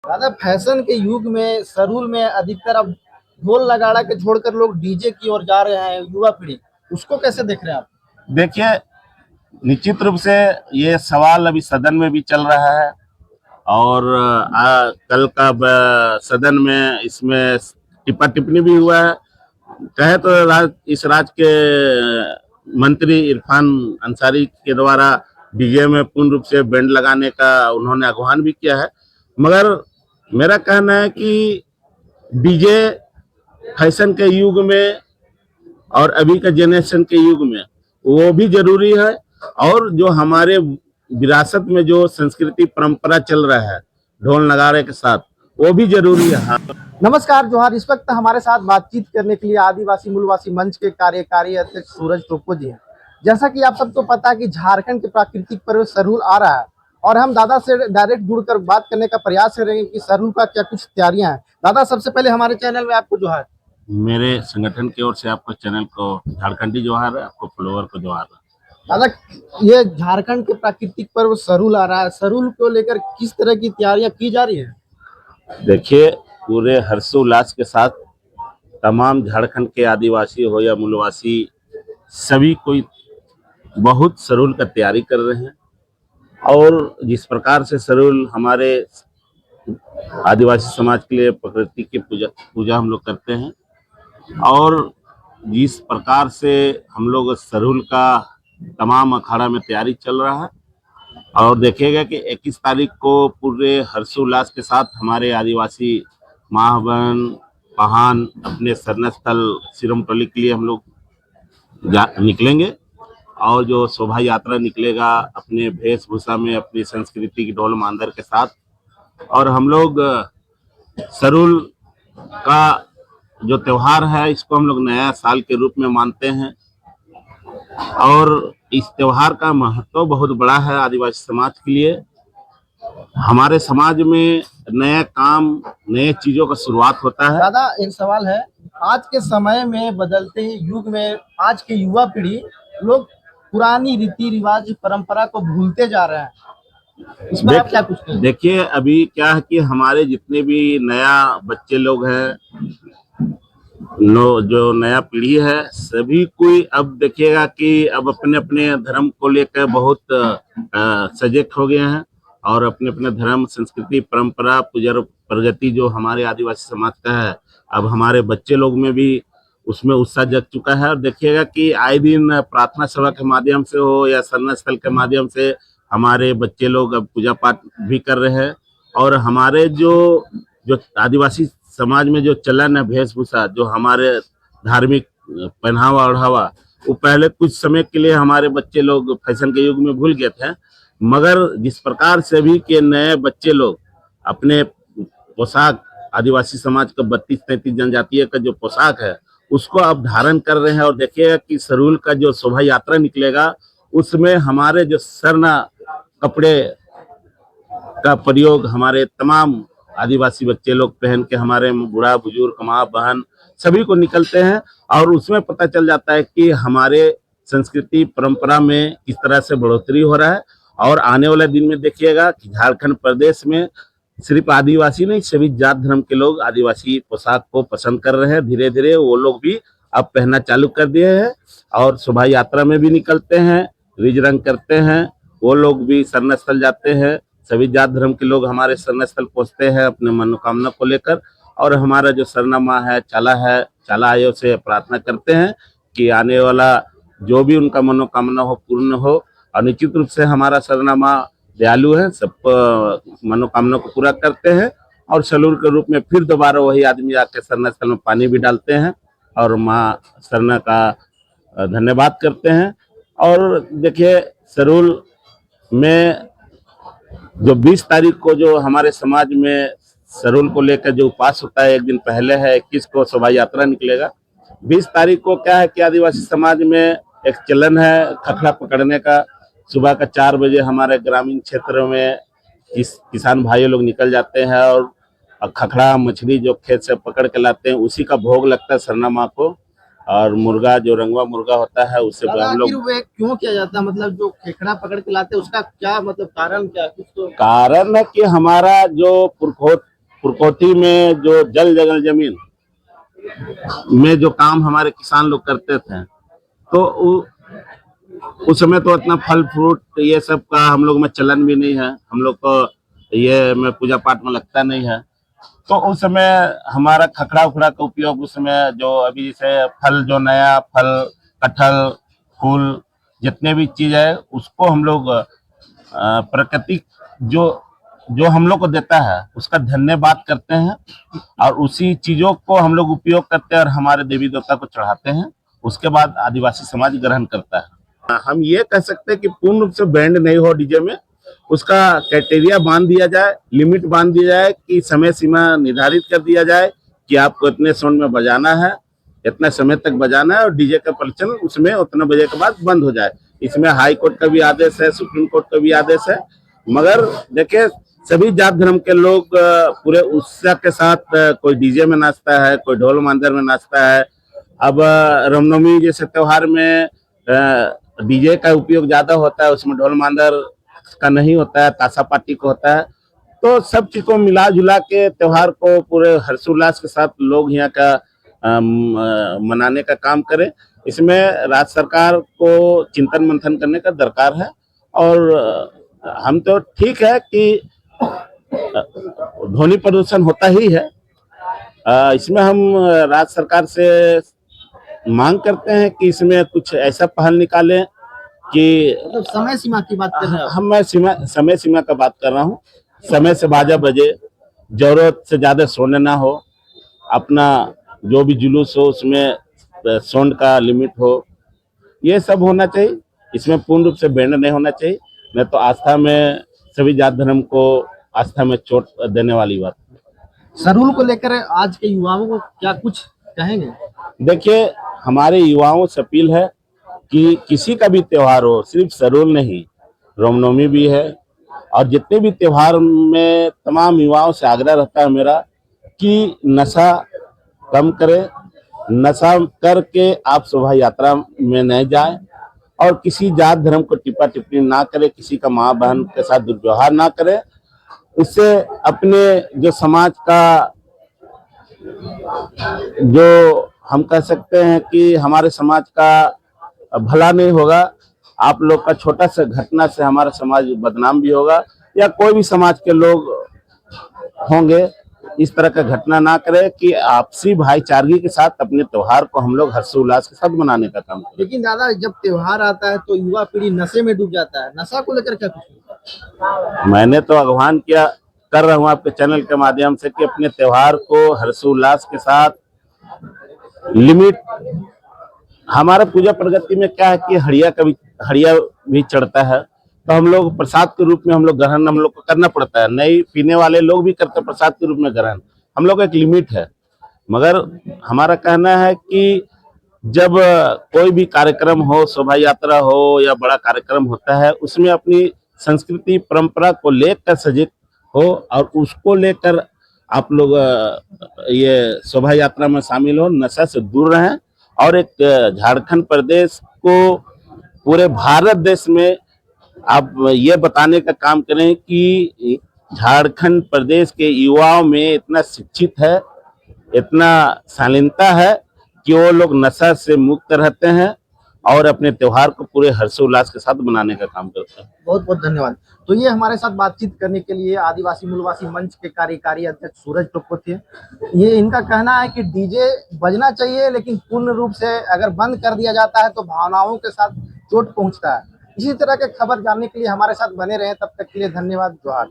दादा फैशन के युग में सरूल में अधिकतर अब ढोल नगाड़ा के छोड़कर लोग डीजे की ओर जा रहे हैं, युवा पीढ़ी उसको कैसे देख रहे हैं आप? देखिए, निश्चित रूप से ये सवाल अभी सदन में भी चल रहा है और कल का सदन में इसमें टिप्पा टिप्पणी भी हुआ है। कहे तो इस राज्य के मंत्री इरफान अंसारी के द्वारा डीजे में पूर्ण रूप से बैंड लगाने का उन्होंने आह्वान भी किया है। मगर मेरा कहना है कि डीजे फैशन के युग में और अभी के जनरेशन के युग में वो भी जरूरी है, और जो हमारे विरासत में जो संस्कृति परंपरा चल रहा है ढोल नगाड़े के साथ, वो भी जरूरी है। हाँ। नमस्कार जोहार। इस वक्त हमारे साथ बातचीत करने के लिए आदिवासी मूलवासी मंच के कार्यकारी अध्यक्ष सूरज टोप्पो जी हैं। जैसा कि आप सबको पता है कि झारखंड के प्राकृतिक पर्व सरूल आ रहा है और हम दादा से डायरेक्ट जुड़कर बात करने का प्रयास करेंगे कि सरूल का क्या कुछ तैयारियां हैं। दादा, सबसे पहले हमारे चैनल में आपको जोहार। मेरे संगठन की ओर से आपको चैनल को झारखंडी जोहार है, आपको फॉलोअर को जोहार है। दादा, ये झारखंड के प्राकृतिक पर्व सरूल आ रहा है, सरूल को लेकर किस तरह की तैयारियां की जा रही है? देखिए, पूरे हर्षोल्लास के साथ तमाम झारखंड के आदिवासी हो या मूलवासी सभी कोई बहुत सरूल का तैयारी कर रहे हैं। और जिस प्रकार से सरूल हमारे आदिवासी समाज के लिए प्रकृति की पूजा हम लोग करते हैं, और जिस प्रकार से हम लोग सरूल का तमाम अखाड़ा में तैयारी चल रहा है, और देखिएगा कि 21 तारीख को पूरे हर्षोल्लास के साथ हमारे आदिवासी माँ बहन पहान अपने शरण स्थल सिरमटोली के लिए हम लोग निकलेंगे। और जो शोभा यात्रा निकलेगा अपने वेशभूषा में अपनी संस्कृति की ढोल मांदर के साथ, और हम लोग सरूल का जो त्योहार है इसको हम लोग नया साल के रूप में मानते हैं। और इस त्योहार का महत्व बहुत बड़ा है आदिवासी समाज के लिए। हमारे समाज में नया काम नए चीजों का शुरुआत होता है। दादा, एक सवाल है। आज के समय में बदलते युग में आज के युवा पीढ़ी लोग पुरानी रीति रिवाज परंपरा को भूलते जा रहे हैं, इस पर आप क्या कुछ कहेंगे? देखिए, अभी क्या है कि हमारे जितने भी नया बच्चे लोग हैं, जो नया पीढ़ी है, सभी कोई अब देखिएगा कि अब अपने अपने धर्म को लेकर बहुत सजग हो गए हैं, और अपने अपने धर्म संस्कृति परंपरा पूजा प्रगति जो हमारे आदिवासी समाज का है, अब हमारे बच्चे लोग में भी उसमें उत्साह जग चुका है। और देखिएगा कि आए दिन प्रार्थना सभा के माध्यम से हो या शरण स्थल के माध्यम से हमारे बच्चे लोग अब पूजा पाठ भी कर रहे हैं। और हमारे जो जो आदिवासी समाज में जो चलन है वेशभूषा, जो हमारे धार्मिक पहनावा ओढ़ावा, वो पहले कुछ समय के लिए हमारे बच्चे लोग फैशन के युग में भूल गए थे। मगर जिस प्रकार से भी के नए बच्चे लोग अपने पोशाक, आदिवासी समाज का 32-33 जनजातीय का जो पोशाक है उसको अब धारण कर रहे हैं। और देखिएगा कि सरूल का जो शोभा यात्रा निकलेगा उसमें हमारे जो सरना कपड़े का प्रयोग हमारे तमाम आदिवासी बच्चे लोग पहन के हमारे बूढ़ा बुजुर्ग माँ बहन सभी को निकलते हैं। और उसमें पता चल जाता है कि हमारे संस्कृति परंपरा में किस तरह से बढ़ोतरी हो रहा है। और आने वाले दिन में देखिएगा कि झारखंड प्रदेश में सिर्फ आदिवासी नहीं, सभी जात धर्म के लोग आदिवासी पोशाक को पसंद कर रहे हैं। धीरे धीरे वो लोग भी अब पहनना चालू कर दिए हैं, और शोभा यात्रा में भी निकलते हैं, रिज रंग करते हैं, वो लोग भी शरण स्थल जाते हैं। सभी जात धर्म के लोग हमारे शरण स्थल पहुंचते हैं अपने मनोकामना को लेकर। और हमारा जो सरना माँ है, चाला आयोग से प्रार्थना करते हैं कि आने वाला जो भी उनका मनोकामना हो पूर्ण हो। और निश्चित रूप से हमारा सरना माँ दयालु है, सब मनोकामना को पूरा करते हैं। और सलूर के रूप में फिर दोबारा वही आदमी आके सरना स्थल में पानी भी डालते हैं और माँ सरना का धन्यवाद करते हैं। और देखिए, सरूल में जो 20 तारीख को जो हमारे समाज में सरूल को लेकर जो उपवास होता है, एक दिन पहले है, 21 को शोभा यात्रा निकलेगा। 20 तारीख को क्या है कि आदिवासी समाज में एक चलन है खखड़ा पकड़ने का। सुबह का 4 बजे हमारे ग्रामीण क्षेत्र में किसान भाई लोग निकल जाते हैं और खखड़ा मछली जो खेत से पकड़ के लाते हैं उसी का भोग लगता है सरना माँ को। और मुर्गा जो रंगवा मुर्गा होता है उससे हम लोग क्यों किया जाता है? मतलब जो खेखड़ा पकड़ के लाते हैं उसका क्या मतलब कारण, क्या कुछ तो कारण है कि हमारा जो पुरकोटी में जो जल जगल जमीन में जो काम हमारे किसान लोग करते थे, तो उस समय तो इतना फल फ्रूट ये सब का हम लोग में चलन भी नहीं है, हम लोग को ये में पूजा पाठ में लगता नहीं है। तो उस समय हमारा खखड़ा उखड़ा का उपयोग उस समय जो अभी जैसे फल जो नया फल कटहल फूल जितने भी चीज है उसको हम लोग प्रकृति जो जो हम लोग को देता है उसका धन्यवाद करते हैं और उसी चीजों को हम लोग उपयोग करते हैं और हमारे देवी देवता को चढ़ाते हैं। उसके बाद आदिवासी समाज ग्रहण करता है। हम ये कह सकते हैं कि पूर्ण रूप से बैंड नहीं हो डीजे में, उसका क्राइटेरिया बांध दिया जाए, लिमिट बांध दिया जाए कि समय सीमा निर्धारित कर दिया जाए कि आपको इतने साउंड में बजाना है, इतने समय तक बजाना है और डीजे का प्रचलन उसमें उतने बजे के बाद बंद हो जाए। इसमें हाई कोर्ट का भी आदेश है, सुप्रीम कोर्ट का भी आदेश है। मगर देखिए सभी जात धर्म के लोग पूरे उत्साह के साथ कोई डीजे में नाचता है, कोई ढोल मांदर में नाचता है। अब रामनवमी जैसे त्योहार में डीजे का उपयोग ज्यादा होता है, उसमें ढोल मांदर का नहीं होता है, ताशा पार्टी को होता है। तो सब चीज को मिला जुला के त्योहार को पूरे हर्षोल्लास के साथ लोग यहाँ का मनाने का काम करें। इसमें राज्य सरकार को चिंतन मंथन करने का दरकार है। और हम तो ठीक है कि ध्वनि प्रदूषण होता ही है, इसमें हम राज्य सरकार से मांग करते हैं कि इसमें कुछ ऐसा पहल निकालें कि मतलब समय सीमा की बात कर रहे हैं। मैं समय सीमा का बात कर रहा हूँ। समय से बाजा बजे, जरूरत से ज्यादा सोने ना हो, अपना जो भी जुलूस हो उसमें साउंड का लिमिट हो, ये सब होना चाहिए। इसमें पूर्ण रूप से बैंड नहीं होना चाहिए, नहीं तो आस्था में सभी जात धर्म को आस्था में चोट देने वाली बात। सरूल को लेकर आज के युवाओं को क्या कुछ कहेंगे? देखिए हमारे युवाओं से अपील है कि किसी का भी त्योहार हो, सिर्फ सरूल नहीं, रामनवमी भी है और जितने भी त्योहार में तमाम युवाओं से आग्रह रहता है मेरा कि नशा कम करें, नशा करके आप शोभा यात्रा में नहीं जाए और किसी जात धर्म को टिप्पा टिप्पणी ना करे, किसी का माँ बहन के साथ दुर्व्यवहार ना करे। इससे अपने जो समाज का जो हम कह सकते हैं कि हमारे समाज का भला नहीं होगा। आप लोग का छोटा सा घटना से हमारा समाज बदनाम भी होगा या कोई भी समाज के लोग होंगे, इस तरह का घटना ना करे कि आपसी भाईचारगी के साथ अपने त्योहार को हम लोग हर्षोल्लास के साथ मनाने का काम करें। लेकिन दादा जब त्योहार आता है तो युवा पीढ़ी नशे में डूब जाता है, नशा को लेकर क्या कुछ? मैंने तो आह्वान किया कर रहा हूँ आपके चैनल के माध्यम से कि अपने त्योहार को हर्षोल्लास के साथ लिमिट। हमारा पूजा प्रगति में क्या है कि हड़िया भी चढ़ता है, तो हम लोग प्रसाद के रूप में हम लोग ग्रहण हम लोग को करना पड़ता है। नहीं पीने वाले लोग भी करते प्रसाद के रूप में ग्रहण, हम लोग एक लिमिट है। मगर हमारा कहना है कि जब कोई भी कार्यक्रम हो, शोभा यात्रा हो या बड़ा कार्यक्रम होता है, उसमें अपनी संस्कृति परंपरा को लेकर सजग हो और उसको लेकर आप लोग ये शोभा यात्रा में शामिल हो, नशा से दूर रहें और एक झारखंड प्रदेश को पूरे भारत देश में आप ये बताने का काम करें कि झारखंड प्रदेश के युवाओं में इतना शिक्षित है, इतना शालीनता है कि वो लोग नशा से मुक्त रहते हैं और अपने त्योहार को पूरे हर्षोल्लास के साथ मनाने का काम करते हैं। बहुत बहुत धन्यवाद। तो ये हमारे साथ बातचीत करने के लिए आदिवासी मूलवासी मंच के कार्यकारी अध्यक्ष सूरज टोप्पो थे। ये इनका कहना है कि डीजे बजना चाहिए, लेकिन पूर्ण रूप से अगर बंद कर दिया जाता है तो भावनाओं के साथ चोट पहुंचता है। इसी तरह के खबर जानने के लिए हमारे साथ बने रहें। तब तक के लिए धन्यवाद। जोहार।